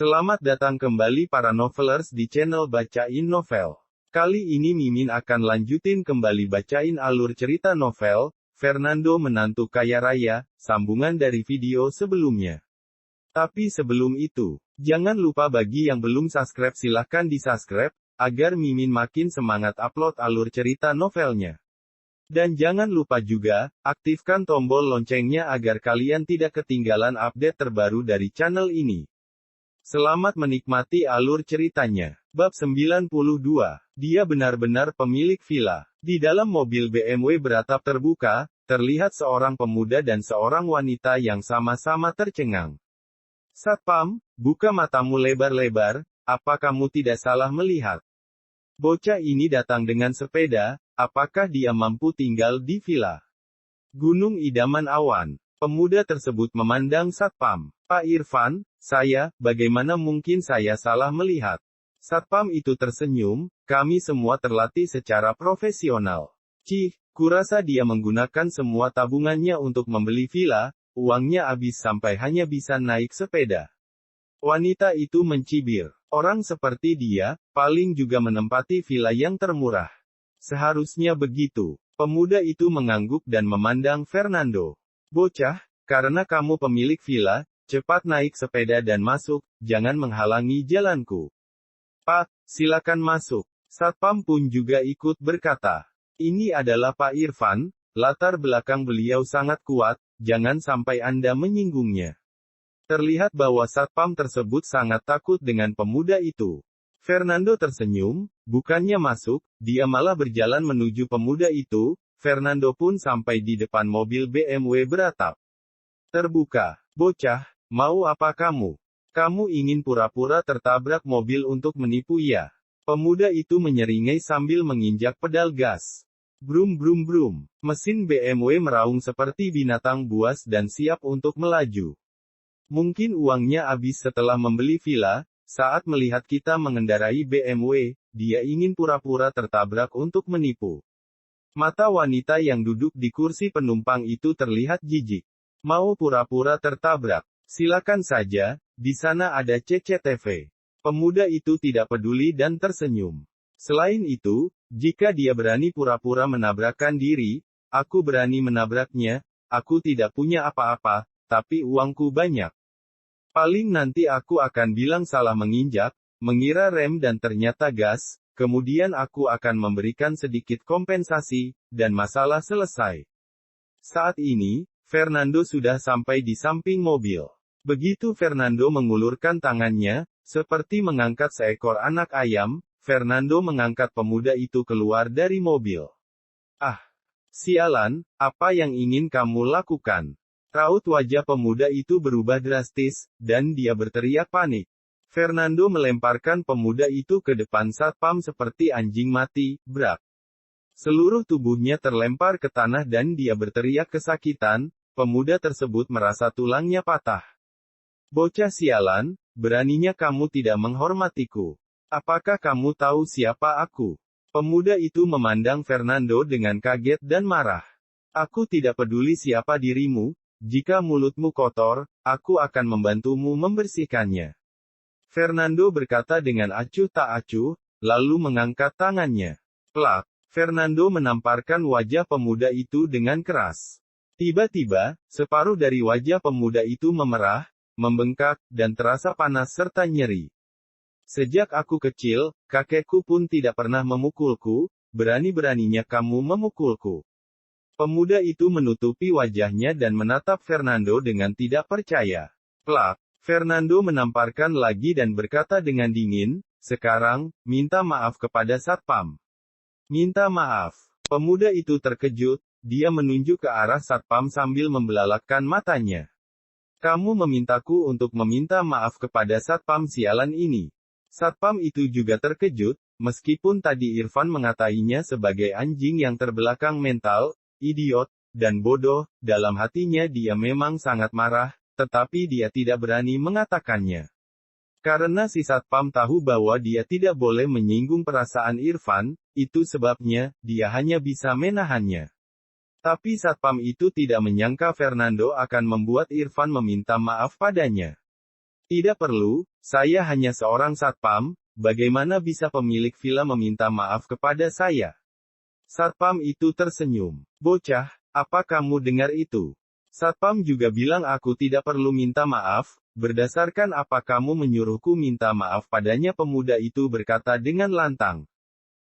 Selamat datang kembali para novelers di channel Bacain Novel. Kali ini Mimin akan lanjutin kembali bacain alur cerita novel, Fernando Menantu Kaya Raya, sambungan dari video sebelumnya. Tapi sebelum itu, jangan lupa bagi yang belum subscribe silahkan di-subscribe, agar Mimin makin semangat upload alur cerita novelnya. Dan jangan lupa juga, aktifkan tombol loncengnya agar kalian tidak ketinggalan update terbaru dari channel ini. Selamat menikmati alur ceritanya. Bab 92. Dia benar-benar pemilik villa. Di dalam mobil BMW beratap terbuka, terlihat seorang pemuda dan seorang wanita yang sama-sama tercengang. Satpam, buka matamu lebar-lebar, apa kamu tidak salah melihat? Bocah ini datang dengan sepeda, apakah dia mampu tinggal di villa? Gunung idaman awan. Pemuda tersebut memandang Satpam. Pak Irfan, bagaimana mungkin saya salah melihat? Satpam itu tersenyum, kami semua terlatih secara profesional. Kurasa dia menggunakan semua tabungannya untuk membeli villa, uangnya habis sampai hanya bisa naik sepeda. Wanita itu mencibir. Orang seperti dia, paling juga menempati villa yang termurah. Seharusnya begitu. Pemuda itu mengangguk dan memandang Fernando. Bocah, karena kamu pemilik villa, cepat naik sepeda dan masuk, jangan menghalangi jalanku. Pak, silakan masuk. Satpam pun juga ikut berkata. Ini adalah Pak Irfan, latar belakang beliau sangat kuat, jangan sampai Anda menyinggungnya. Terlihat bahwa Satpam tersebut sangat takut dengan pemuda itu. Fernando tersenyum, bukannya masuk, dia malah berjalan menuju pemuda itu. Fernando pun sampai di depan mobil BMW beratap terbuka. Bocah, mau apa kamu? Kamu ingin pura-pura tertabrak mobil untuk menipu ya? Pemuda itu menyeringai sambil menginjak pedal gas. Brum brum brum. Mesin BMW meraung seperti binatang buas dan siap untuk melaju. Mungkin uangnya habis setelah membeli villa. Saat melihat kita mengendarai BMW, dia ingin pura-pura tertabrak untuk menipu. Mata wanita yang duduk di kursi penumpang itu terlihat jijik. Mau pura-pura tertabrak? Silakan saja, di sana ada CCTV. Pemuda itu tidak peduli dan tersenyum. Selain itu, jika dia berani pura-pura menabrakkan diri, aku berani menabraknya, aku tidak punya apa-apa, tapi uangku banyak. Paling nanti aku akan bilang salah menginjak, mengira rem dan ternyata gas. Kemudian aku akan memberikan sedikit kompensasi, dan masalah selesai. Saat ini, Fernando sudah sampai di samping mobil. Begitu Fernando mengulurkan tangannya, seperti mengangkat seekor anak ayam, Fernando mengangkat pemuda itu keluar dari mobil. Ah, sialan, apa yang ingin kamu lakukan? Raut wajah pemuda itu berubah drastis, dan dia berteriak panik. Fernando melemparkan pemuda itu ke depan Satpam seperti anjing mati, brak. Seluruh tubuhnya terlempar ke tanah dan dia berteriak kesakitan, pemuda tersebut merasa tulangnya patah. Bocah sialan, beraninya kamu tidak menghormatiku. Apakah kamu tahu siapa aku? Pemuda itu memandang Fernando dengan kaget dan marah. Aku tidak peduli siapa dirimu, jika mulutmu kotor, aku akan membantumu membersihkannya. Fernando berkata dengan acuh tak acuh, lalu mengangkat tangannya. Plak, Fernando menamparkan wajah pemuda itu dengan keras. Tiba-tiba, separuh dari wajah pemuda itu memerah, membengkak, dan terasa panas serta nyeri. Sejak aku kecil, kakekku pun tidak pernah memukulku, berani-beraninya kamu memukulku. Pemuda itu menutupi wajahnya dan menatap Fernando dengan tidak percaya. Plak. Fernando menamparkan lagi dan berkata dengan dingin, sekarang, minta maaf kepada Satpam. Minta maaf. Pemuda itu terkejut, dia menunjuk ke arah Satpam sambil membelalakkan matanya. Kamu memintaku untuk meminta maaf kepada Satpam sialan ini. Satpam itu juga terkejut, meskipun tadi Irfan mengatainya sebagai anjing yang terbelakang mental, idiot, dan bodoh, dalam hatinya dia memang sangat marah. Tetapi dia tidak berani mengatakannya. Karena si Satpam tahu bahwa dia tidak boleh menyinggung perasaan Irfan, itu sebabnya, dia hanya bisa menahannya. Tapi Satpam itu tidak menyangka Fernando akan membuat Irfan meminta maaf padanya. Tidak perlu, saya hanya seorang satpam, bagaimana bisa pemilik villa meminta maaf kepada saya? Satpam itu tersenyum. Bocah, apa kamu dengar itu? Satpam juga bilang aku tidak perlu minta maaf, berdasarkan apa kamu menyuruhku minta maaf padanya? Pemuda itu berkata dengan lantang.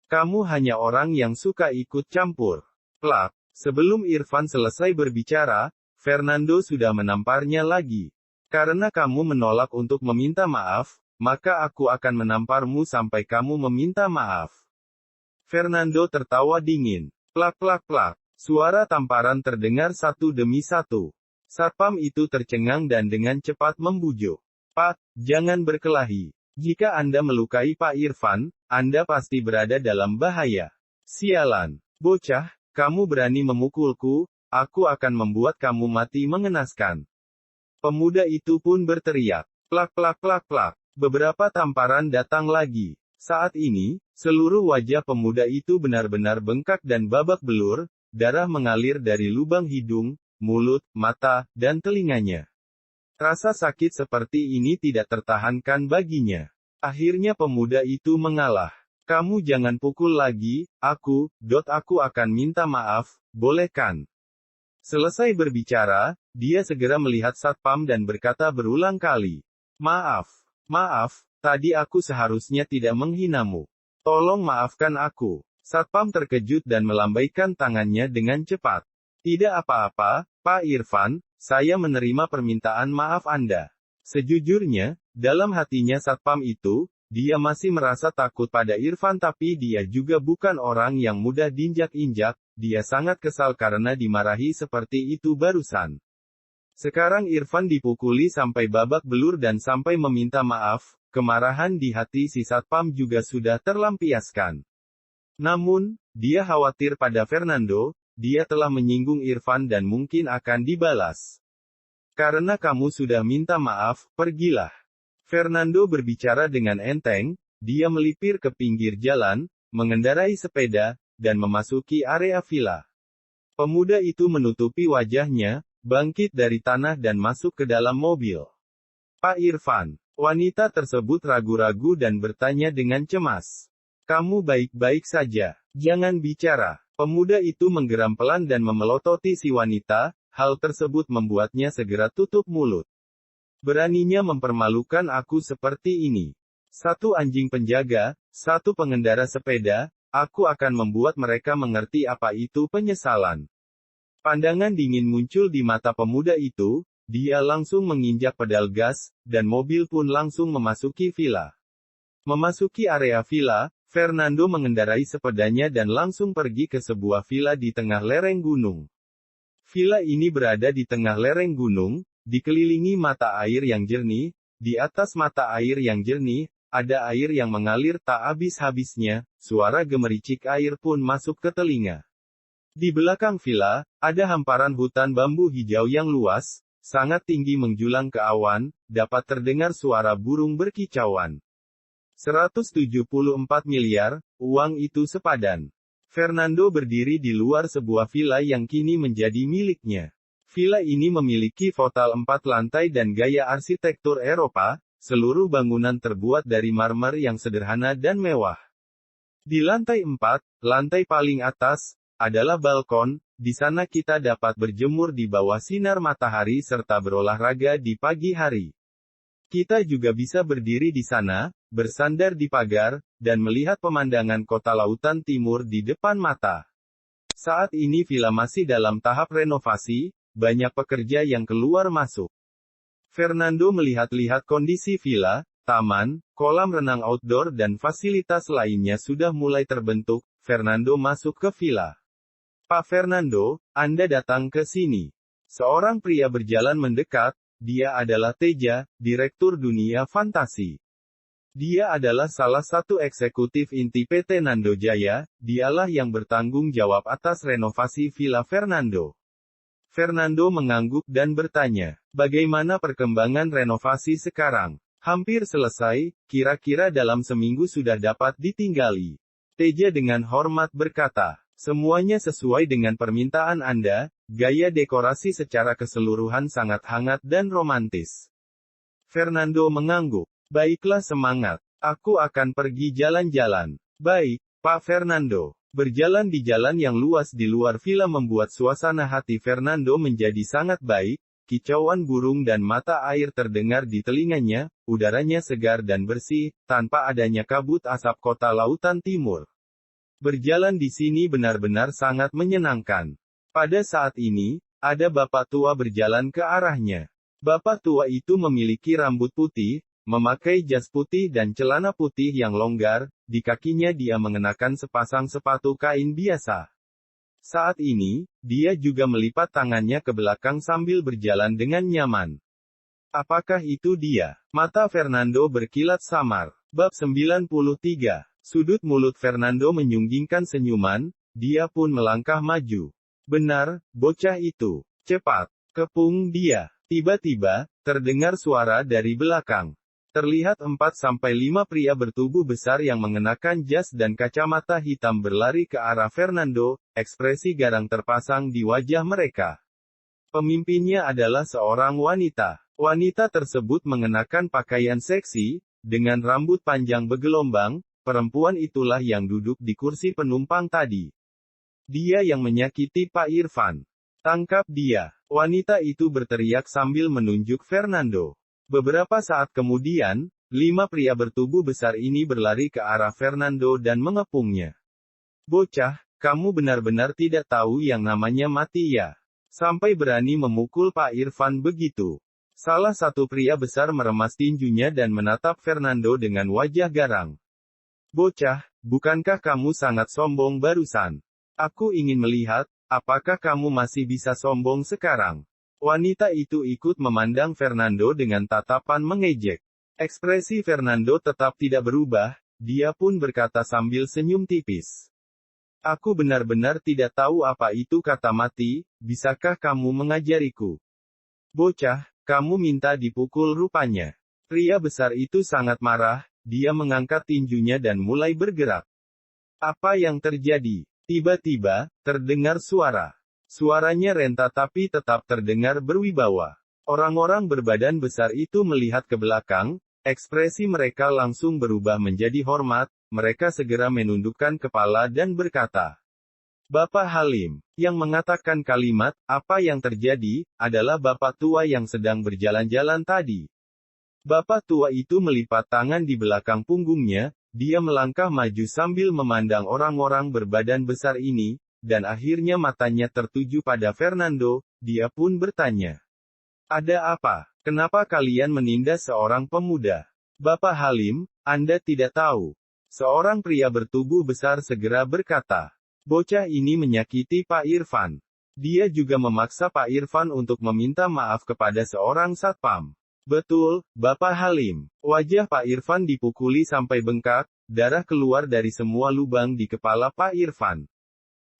Kamu hanya orang yang suka ikut campur. Plak. Sebelum Irfan selesai berbicara, Fernando sudah menamparnya lagi. Karena kamu menolak untuk meminta maaf, maka aku akan menamparmu sampai kamu meminta maaf. Fernando tertawa dingin. Plak plak plak. Suara tamparan terdengar satu demi satu. Satpam itu tercengang dan dengan cepat membujuk. Pak, jangan berkelahi. Jika Anda melukai Pak Irfan, Anda pasti berada dalam bahaya. Sialan. Bocah, kamu berani memukulku, aku akan membuat kamu mati mengenaskan. Pemuda itu pun berteriak. Plak plak plak plak. Beberapa tamparan datang lagi. Saat ini, seluruh wajah pemuda itu benar-benar bengkak dan babak belur, darah mengalir dari lubang hidung, mulut, mata, dan telinganya. Rasa sakit seperti ini tidak tertahankan baginya. Akhirnya pemuda itu mengalah. Kamu jangan pukul lagi, aku akan minta maaf, boleh kan? Selesai berbicara, dia segera melihat satpam dan berkata berulang kali. Maaf, tadi aku seharusnya tidak menghinamu. Tolong maafkan aku. Satpam terkejut dan melambaikan tangannya dengan cepat. Tidak apa-apa, Pak Irfan, saya menerima permintaan maaf Anda. Sejujurnya, dalam hatinya satpam itu, dia masih merasa takut pada Irfan tapi dia juga bukan orang yang mudah diinjak-injak, dia sangat kesal karena dimarahi seperti itu barusan. Sekarang Irfan dipukuli sampai babak belur dan sampai meminta maaf, kemarahan di hati si satpam juga sudah terlampiaskan. Namun, dia khawatir pada Fernando, dia telah menyinggung Irfan dan mungkin akan dibalas. Karena kamu sudah minta maaf, pergilah. Fernando berbicara dengan enteng, dia melipir ke pinggir jalan, mengendarai sepeda, dan memasuki area villa. Pemuda itu menutupi wajahnya, bangkit dari tanah dan masuk ke dalam mobil. Pak Irfan, wanita tersebut ragu-ragu dan bertanya dengan cemas. Kamu baik-baik saja, jangan bicara. Pemuda itu menggeram pelan dan memelototi si wanita, hal tersebut membuatnya segera tutup mulut. Beraninya mempermalukan aku seperti ini. Satu anjing penjaga, satu pengendara sepeda, aku akan membuat mereka mengerti apa itu penyesalan. Pandangan dingin muncul di mata pemuda itu, dia langsung menginjak pedal gas, dan mobil pun langsung memasuki villa. Memasuki area villa, Fernando mengendarai sepedanya dan langsung pergi ke sebuah villa di tengah lereng gunung. Villa ini berada di tengah lereng gunung, dikelilingi mata air yang jernih, di atas mata air yang jernih, ada air yang mengalir tak habis-habisnya, suara gemericik air pun masuk ke telinga. Di belakang villa, ada hamparan hutan bambu hijau yang luas, sangat tinggi menjulang ke awan, dapat terdengar suara burung berkicauan. 174 miliar, uang itu sepadan. Fernando berdiri di luar sebuah villa yang kini menjadi miliknya. Villa ini memiliki total 4 lantai dan gaya arsitektur Eropa, seluruh bangunan terbuat dari marmer yang sederhana dan mewah. Di lantai 4, lantai paling atas, adalah balkon, di sana kita dapat berjemur di bawah sinar matahari serta berolahraga di pagi hari. Kita juga bisa berdiri di sana, bersandar di pagar, dan melihat pemandangan kota lautan timur di depan mata. Saat ini villa masih dalam tahap renovasi, banyak pekerja yang keluar masuk. Fernando melihat-lihat kondisi villa, taman, kolam renang outdoor dan fasilitas lainnya sudah mulai terbentuk. Fernando masuk ke villa. Pak Fernando, Anda datang ke sini. Seorang pria berjalan mendekat, dia adalah Teja, Direktur Dunia Fantasi. Dia adalah salah satu eksekutif inti PT Nando Jaya, dialah yang bertanggung jawab atas renovasi Villa Fernando. Fernando mengangguk dan bertanya, bagaimana perkembangan renovasi sekarang? Hampir selesai, kira-kira dalam seminggu sudah dapat ditinggali. Teja dengan hormat berkata, semuanya sesuai dengan permintaan Anda, gaya dekorasi secara keseluruhan sangat hangat dan romantis. Fernando mengangguk. Baiklah, semangat. Aku akan pergi jalan-jalan. Baik, Pak Fernando. Berjalan di jalan yang luas di luar villa membuat suasana hati Fernando menjadi sangat baik. Kicauan burung dan mata air terdengar di telinganya, udaranya segar dan bersih, tanpa adanya kabut asap kota lautan timur. Berjalan di sini benar-benar sangat menyenangkan. Pada saat ini, ada bapak tua berjalan ke arahnya. Bapak tua itu memiliki rambut putih, memakai jas putih dan celana putih yang longgar, di kakinya dia mengenakan sepasang sepatu kain biasa. Saat ini, dia juga melipat tangannya ke belakang sambil berjalan dengan nyaman. Apakah itu dia? Mata Fernando berkilat samar. Bab 93. Sudut mulut Fernando menyunggingkan senyuman, dia pun melangkah maju. Benar, bocah itu. Cepat. Kepung dia. Tiba-tiba, terdengar suara dari belakang. Terlihat 4-5 pria bertubuh besar yang mengenakan jas dan kacamata hitam berlari ke arah Fernando, ekspresi garang terpasang di wajah mereka. Pemimpinnya adalah seorang wanita. Wanita tersebut mengenakan pakaian seksi, dengan rambut panjang bergelombang, perempuan itulah yang duduk di kursi penumpang tadi. Dia yang menyakiti Pak Irfan. Tangkap dia. Wanita itu berteriak sambil menunjuk Fernando. Beberapa saat kemudian, 5 pria bertubuh besar ini berlari ke arah Fernando dan mengepungnya. Bocah, kamu benar-benar tidak tahu yang namanya mati ya? Sampai berani memukul Pak Irfan begitu. Salah satu pria besar meremas tinjunya dan menatap Fernando dengan wajah garang. Bocah, bukankah kamu sangat sombong barusan? Aku ingin melihat, apakah kamu masih bisa sombong sekarang? Wanita itu ikut memandang Fernando dengan tatapan mengejek. Ekspresi Fernando tetap tidak berubah, dia pun berkata sambil senyum tipis. Aku benar-benar tidak tahu apa itu kata mati, bisakah kamu mengajariku? Bocah, kamu minta dipukul rupanya. Pria besar itu sangat marah, dia mengangkat tinjunya dan mulai bergerak. Apa yang terjadi? Tiba-tiba, terdengar suara. Suaranya renta tapi tetap terdengar berwibawa. Orang-orang berbadan besar itu melihat ke belakang, ekspresi mereka langsung berubah menjadi hormat, mereka segera menundukkan kepala dan berkata, Bapak Halim, yang mengatakan kalimat, apa yang terjadi, adalah bapak tua yang sedang berjalan-jalan tadi. Bapak tua itu melipat tangan di belakang punggungnya, dia melangkah maju sambil memandang orang-orang berbadan besar ini, dan akhirnya matanya tertuju pada Fernando, dia pun bertanya. Ada apa? Kenapa kalian menindas seorang pemuda? Bapak Halim, Anda tidak tahu. Seorang pria bertubuh besar segera berkata. Bocah ini menyakiti Pak Irfan. Dia juga memaksa Pak Irfan untuk meminta maaf kepada seorang satpam. Betul, Bapak Halim. Wajah Pak Irfan dipukuli sampai bengkak, darah keluar dari semua lubang di kepala Pak Irfan.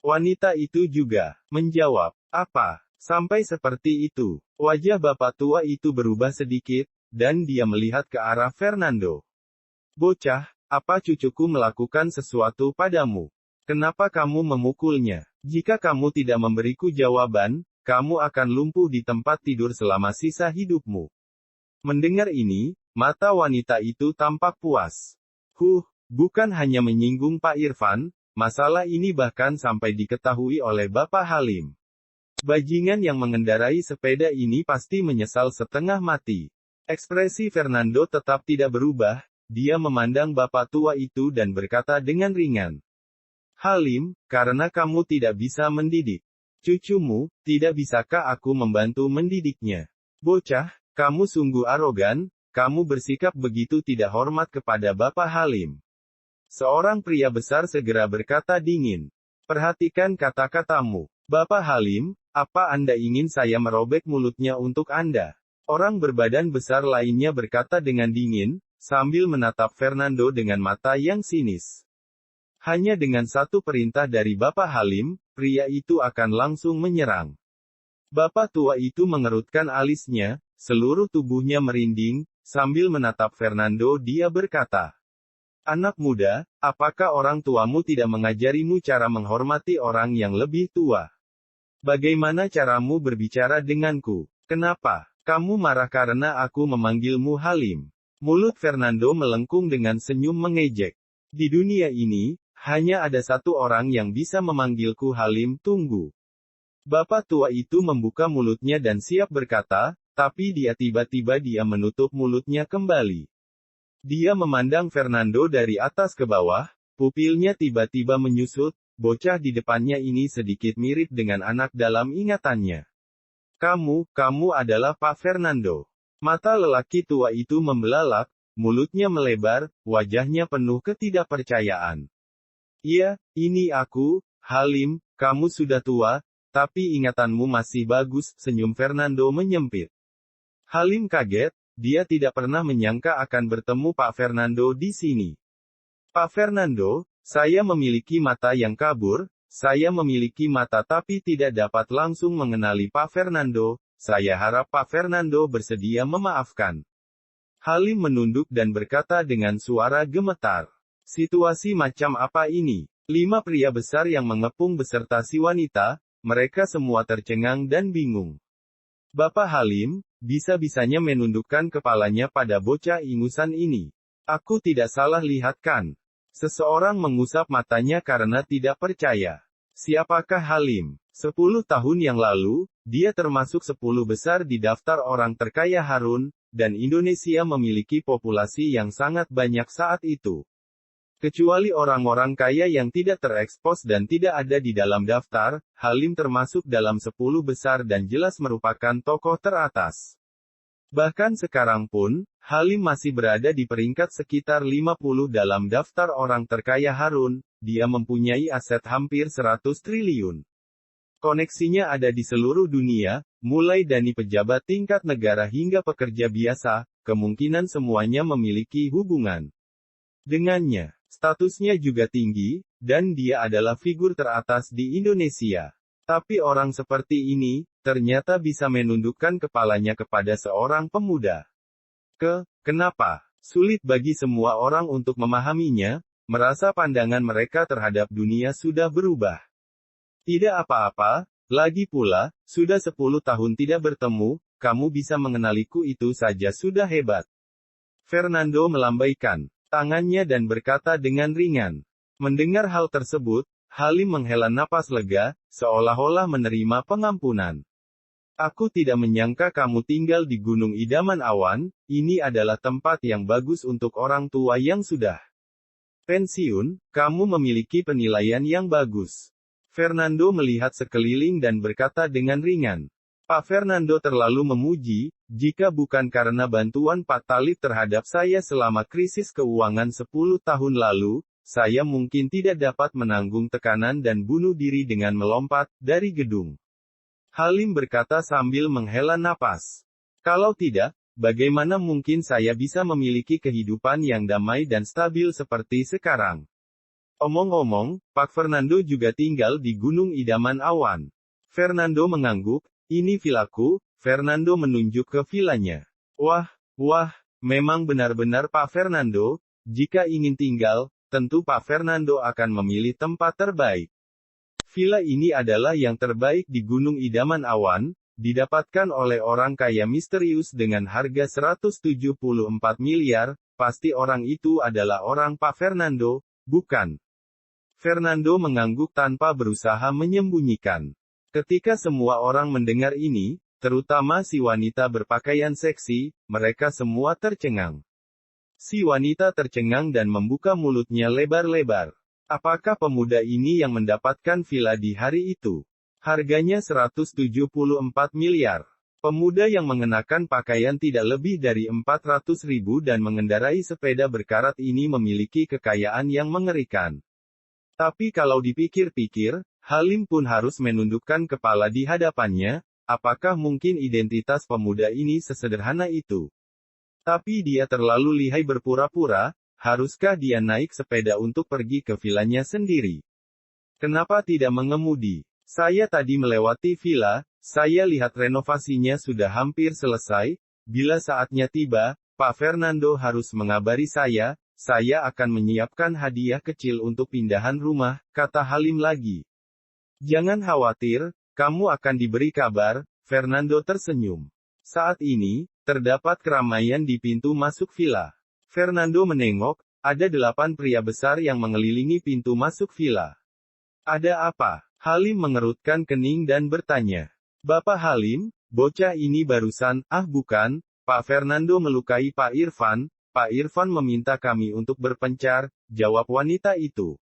Wanita itu juga menjawab, apa? Sampai seperti itu. Wajah bapak tua itu berubah sedikit, dan dia melihat ke arah Fernando. Bocah, apa cucuku melakukan sesuatu padamu? Kenapa kamu memukulnya? Jika kamu tidak memberiku jawaban, kamu akan lumpuh di tempat tidur selama sisa hidupmu. Mendengar ini, mata wanita itu tampak puas. Bukan hanya menyinggung Pak Irfan, masalah ini bahkan sampai diketahui oleh Bapak Halim. Bajingan yang mengendarai sepeda ini pasti menyesal setengah mati. Ekspresi Fernando tetap tidak berubah, dia memandang bapak tua itu dan berkata dengan ringan. Halim, karena kamu tidak bisa mendidik cucumu, tidak bisakah aku membantu mendidiknya? Bocah, kamu sungguh arogan, kamu bersikap begitu tidak hormat kepada Bapak Halim. Seorang pria besar segera berkata dingin. Perhatikan kata-katamu. Bapak Halim, apa Anda ingin saya merobek mulutnya untuk Anda? Orang berbadan besar lainnya berkata dengan dingin, sambil menatap Fernando dengan mata yang sinis. Hanya dengan satu perintah dari Bapak Halim, pria itu akan langsung menyerang. Bapak tua itu mengerutkan alisnya, seluruh tubuhnya merinding, sambil menatap Fernando dia berkata. Anak muda, apakah orang tuamu tidak mengajarimu cara menghormati orang yang lebih tua? Bagaimana caramu berbicara denganku? Kenapa? Kamu marah karena aku memanggilmu Halim. Mulut Fernando melengkung dengan senyum mengejek. Di dunia ini, hanya ada satu orang yang bisa memanggilku Halim. Tunggu. Bapak tua itu membuka mulutnya dan siap berkata, tapi tiba-tiba dia menutup mulutnya kembali. Dia memandang Fernando dari atas ke bawah, pupilnya tiba-tiba menyusut, bocah di depannya ini sedikit mirip dengan anak dalam ingatannya. Kamu adalah Pak Fernando. Mata lelaki tua itu membelalak, mulutnya melebar, wajahnya penuh ketidakpercayaan. Iya, ini aku, Halim, kamu sudah tua, tapi ingatanmu masih bagus, senyum Fernando menyempit. Halim kaget, dia tidak pernah menyangka akan bertemu Pak Fernando di sini. Pak Fernando, saya memiliki mata yang kabur, saya memiliki mata tapi tidak dapat langsung mengenali Pak Fernando, saya harap Pak Fernando bersedia memaafkan. Halim menunduk dan berkata dengan suara gemetar. Situasi macam apa ini? 5 pria besar yang mengepung beserta si wanita, mereka semua tercengang dan bingung. Bapak Halim, bisa-bisanya menundukkan kepalanya pada bocah ingusan ini. Aku tidak salah lihat kan? Seseorang mengusap matanya karena tidak percaya. Siapakah Halim? 10 tahun yang lalu, dia termasuk 10 besar di daftar orang terkaya Harun, dan Indonesia memiliki populasi yang sangat banyak saat itu. Kecuali orang-orang kaya yang tidak terekspos dan tidak ada di dalam daftar, Halim termasuk dalam 10 besar dan jelas merupakan tokoh teratas. Bahkan sekarang pun, Halim masih berada di peringkat sekitar 50 dalam daftar orang terkaya Harun, dia mempunyai aset hampir 100 triliun. Koneksinya ada di seluruh dunia, mulai dari pejabat tingkat negara hingga pekerja biasa, kemungkinan semuanya memiliki hubungan dengannya. Statusnya juga tinggi, dan dia adalah figur teratas di Indonesia. Tapi orang seperti ini, ternyata bisa menundukkan kepalanya kepada seorang pemuda. Kenapa? Sulit bagi semua orang untuk memahaminya, merasa pandangan mereka terhadap dunia sudah berubah. Tidak apa-apa, lagi pula, sudah 10 tahun tidak bertemu, kamu bisa mengenaliku itu saja sudah hebat. Fernando melambaikan tangannya dan berkata dengan ringan. Mendengar hal tersebut, Halim menghela napas lega, seolah-olah menerima pengampunan. Aku tidak menyangka kamu tinggal di Gunung Idaman Awan, ini adalah tempat yang bagus untuk orang tua yang sudah pensiun, kamu memiliki penilaian yang bagus. Fernando melihat sekeliling dan berkata dengan ringan. Pak Fernando terlalu memuji, jika bukan karena bantuan Pak Talib terhadap saya selama krisis keuangan 10 tahun lalu, saya mungkin tidak dapat menanggung tekanan dan bunuh diri dengan melompat dari gedung. Halim berkata sambil menghela napas. Kalau tidak, bagaimana mungkin saya bisa memiliki kehidupan yang damai dan stabil seperti sekarang? Omong-omong, Pak Fernando juga tinggal di Gunung Idaman Awan. Fernando mengangguk. Ini vilaku, Fernando menunjuk ke vilanya. Wah, memang benar-benar Pak Fernando, jika ingin tinggal, tentu Pak Fernando akan memilih tempat terbaik. Villa ini adalah yang terbaik di Gunung Idaman Awan, didapatkan oleh orang kaya misterius dengan harga 174 miliar, pasti orang itu adalah orang Pak Fernando, bukan? Fernando mengangguk tanpa berusaha menyembunyikan. Ketika semua orang mendengar ini, terutama si wanita berpakaian seksi, mereka semua tercengang. Si wanita tercengang dan membuka mulutnya lebar-lebar. Apakah pemuda ini yang mendapatkan villa di hari itu? Harganya 174 miliar. Pemuda yang mengenakan pakaian tidak lebih dari 400 ribu dan mengendarai sepeda berkarat ini memiliki kekayaan yang mengerikan. Tapi kalau dipikir-pikir, Halim pun harus menundukkan kepala di hadapannya, apakah mungkin identitas pemuda ini sesederhana itu? Tapi dia terlalu lihai berpura-pura, haruskah dia naik sepeda untuk pergi ke vilanya sendiri? Kenapa tidak mengemudi? Saya tadi melewati villa, saya lihat renovasinya sudah hampir selesai, bila saatnya tiba, Pak Fernando harus mengabari saya akan menyiapkan hadiah kecil untuk pindahan rumah, kata Halim lagi. Jangan khawatir, kamu akan diberi kabar, Fernando tersenyum. Saat ini, terdapat keramaian di pintu masuk villa. Fernando menengok, ada 8 pria besar yang mengelilingi pintu masuk villa. Ada apa? Halim mengerutkan kening dan bertanya. Bapak Halim, bocah ini barusan, bukan, Pak Fernando melukai Pak Irfan. Pak Irfan meminta kami untuk berpencar, jawab wanita itu.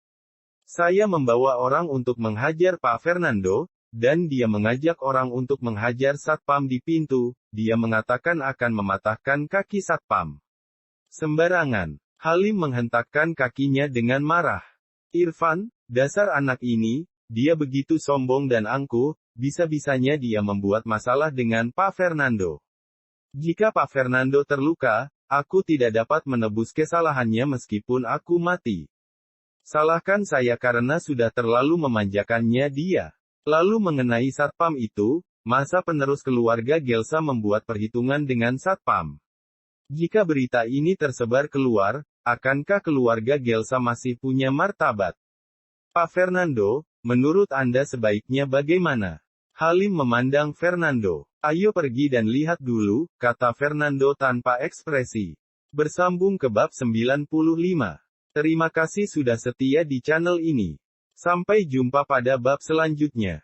Saya membawa orang untuk menghajar Pak Fernando, dan dia mengajak orang untuk menghajar satpam di pintu, dia mengatakan akan mematahkan kaki satpam. Sembarangan. Halim menghentakkan kakinya dengan marah. Irfan, dasar anak ini, dia begitu sombong dan angkuh, bisa-bisanya dia membuat masalah dengan Pak Fernando. Jika Pak Fernando terluka, aku tidak dapat menebus kesalahannya meskipun aku mati. Salahkan saya karena sudah terlalu memanjakannya dia. Lalu mengenai satpam itu, masa penerus keluarga Gelsa membuat perhitungan dengan satpam. Jika berita ini tersebar keluar, akankah keluarga Gelsa masih punya martabat? Pak Fernando, menurut Anda sebaiknya bagaimana? Halim memandang Fernando. Ayo pergi dan lihat dulu, kata Fernando tanpa ekspresi. Bersambung ke bab 95. Terima kasih sudah setia di channel ini. Sampai jumpa pada bab selanjutnya.